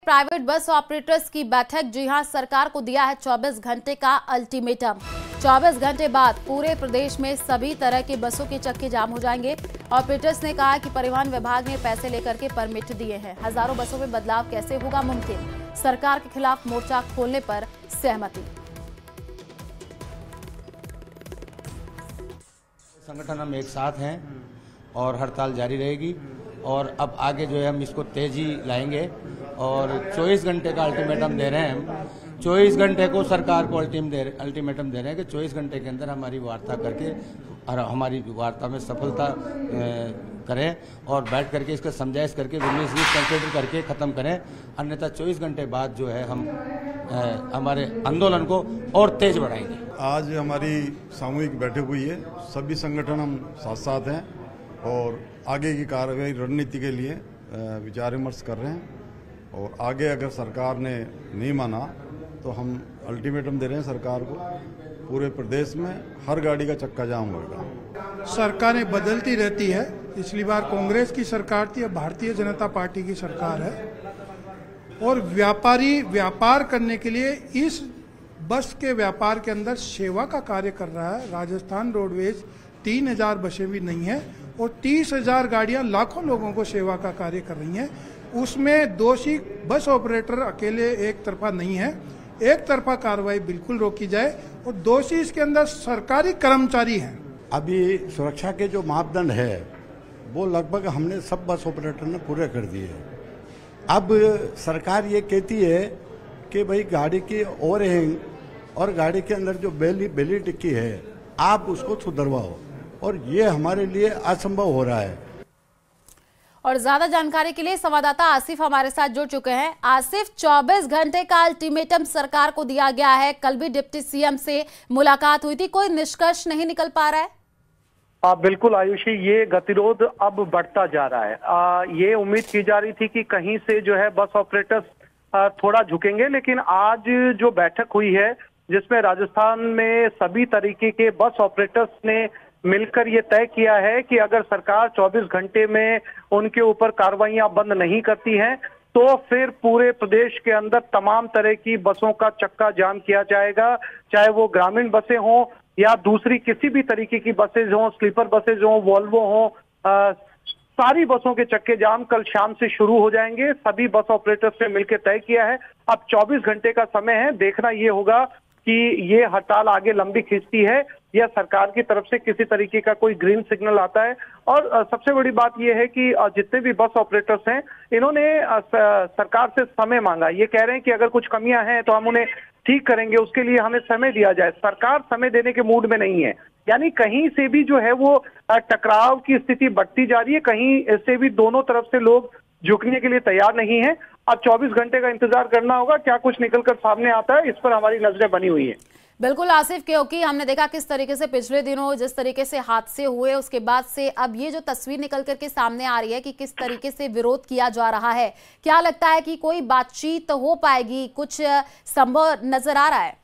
Private bus operators की बैठक। जी हां, सरकार को दिया है 24 घंटे का अल्टीमेटम। 24 घंटे बाद पूरे प्रदेश में सभी तरह के बसों के चक्के जाम हो जाएंगे। ऑपरेटर्स ने कहा कि परिवहन विभाग ने पैसे लेकर के परमिट दिए हैं। हजारों बसों में बदलाव कैसे होगा मुमकिन? सरकार के खिलाफ मोर्चा खोलने पर सहमति। संगठन हम एक साथ हैं और हड़ताल जारी रहेगी और अब आगे जो है हम इसको तेजी लाएंगे और 24 घंटे का अल्टीमेटम दे रहे हैं हम। 24 घंटे को सरकार को अल्टीमेटम दे रहे हैं कि 24 घंटे के अंदर हमारी वार्ता करके और हमारी वार्ता में सफलता करें और बैठ करके इसका समझाइश करके विटनेस कंसिडर करके ख़त्म करें, अन्यथा 24 घंटे बाद जो है हम हमारे आंदोलन को और तेज बढ़ाएंगे। आज हमारी सामूहिक बैठक हुई है, सभी संगठन हम साथ साथ हैं और आगे की कार्रवाई रणनीति के लिए विचार विमर्श कर रहे हैं और आगे अगर सरकार ने नहीं माना तो हम अल्टीमेटम दे रहे हैं सरकार को, पूरे प्रदेश में हर गाड़ी का चक्का जाम होगा। सरकारें बदलती रहती है, पिछली बार कांग्रेस की सरकार थी, अब भारतीय जनता पार्टी की सरकार है और व्यापारी व्यापार करने के लिए इस बस के व्यापार के अंदर सेवा का कार्य कर रहा है। राजस्थान रोडवेज 3000 बसें भी नहीं है और 30,000 गाड़ियां लाखों लोगों को सेवा का कार्य कर रही हैं। उसमें दोषी बस ऑपरेटर अकेले एक तरफा नहीं है, एक तरफा कार्रवाई बिल्कुल रोकी जाए और दोषी इसके अंदर सरकारी कर्मचारी हैं। अभी सुरक्षा के जो मापदंड है वो लगभग हमने सब बस ऑपरेटर ने पूरे कर दिए। अब सरकार ये कहती है कि भाई गाड़ी की ओवरहैंग और गाड़ी के अंदर जो बेली टिक्की है आप उसको सुधरवाओ और ये हमारे लिए असंभव हो रहा है। और ज्यादा जानकारी के लिए संवाददाता आसिफ हमारे साथ जुड़ चुके हैं। आसिफ, 24 घंटे का अल्टीमेटम सरकार को दिया गया है। कल भी डिप्टी सीएम से मुलाकात हुई थी, कोई निष्कर्ष नहीं निकल पा रहा है? बिल्कुल आयुषी, ये गतिरोध अब बढ़ता जा रहा है। ये उम्मीद की जा रही थी कि कहीं से जो है बस ऑपरेटर्स थोड़ा झुकेंगे, लेकिन आज जो बैठक हुई है जिसमें राजस्थान में सभी तरीके के बस ऑपरेटर्स ने मिलकर ये तय किया है कि अगर सरकार 24 घंटे में उनके ऊपर कार्रवाइयां बंद नहीं करती हैं तो फिर पूरे प्रदेश के अंदर तमाम तरह की बसों का चक्का जाम किया जाएगा, चाहे वो ग्रामीण बसें हों या दूसरी किसी भी तरीके की बसेज हों, स्लीपर बसेज हों, वॉल्वो हों, सारी बसों के चक्के जाम कल शाम से शुरू हो जाएंगे। सभी बस ऑपरेटर्स ने मिलकर तय किया है। अब 24 घंटे का समय है, देखना ये होगा कि ये हड़ताल आगे लंबी खींचती है या सरकार की तरफ से किसी तरीके का कोई ग्रीन सिग्नल आता है। और सबसे बड़ी बात यह है कि जितने भी बस ऑपरेटर्स हैं इन्होंने सरकार से समय मांगा। ये कह रहे हैं कि अगर कुछ कमियां हैं तो हम उन्हें ठीक करेंगे, उसके लिए हमें समय दिया जाए। सरकार समय देने के मूड में नहीं है, यानी कहीं से भी जो है वो टकराव की स्थिति बढ़ती जा रही है, कहीं से भी दोनों तरफ से लोग झुकने के लिए तैयार नहीं है। अब 24 घंटे का इंतजार करना होगा, क्या कुछ निकलकर सामने आता है, इस पर हमारी नजरें बनी हुई है। बिल्कुल आसिफ, क्योंकि हमने देखा किस तरीके से पिछले दिनों जिस तरीके से हादसे हुए उसके बाद से अब ये जो तस्वीर निकल करके सामने आ रही है कि किस तरीके से विरोध किया जा रहा है, क्या लगता है कि कोई बातचीत हो पाएगी? कुछ संभव नजर आ रहा है?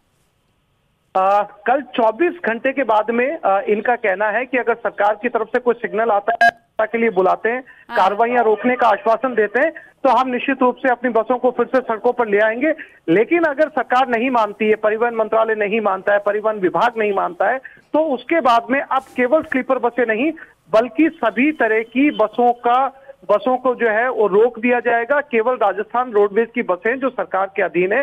कल 24 घंटे के बाद में इनका कहना है कि अगर सरकार की तरफ से कोई सिग्नल आता है के लिए बुलाते हैं, कार्रवाइयां रोकने का आश्वासन देते हैं तो हम निश्चित रूप से अपनी बसों को फिर से सड़कों पर ले आएंगे। लेकिन अगर सरकार नहीं मानती है, परिवहन मंत्रालय नहीं मानता है, परिवहन विभाग नहीं मानता है, तो उसके बाद में अब केवल स्लीपर बसें नहीं बल्कि सभी तरह की बसों को जो है वो रोक दिया जाएगा। केवल राजस्थान रोडवेज की बसें जो सरकार के अधीन है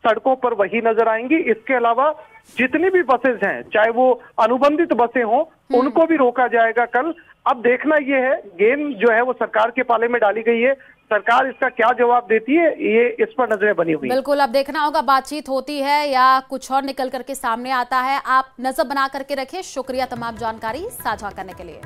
सड़कों पर वही नजर आएंगी। इसके अलावा जितनी भी बसेज हैं, चाहे वो अनुबंधित बसें हों, उनको भी रोका जाएगा कल। अब देखना यह है, गेम जो है वो सरकार के पाले में डाली गई है, सरकार इसका क्या जवाब देती है, ये इस पर नजरें बनी हुई। बिल्कुल, अब देखना होगा बातचीत होती है या कुछ और निकल करके सामने आता है। आप नजर बना करके रखें। शुक्रिया तमाम जानकारी साझा करने के लिए।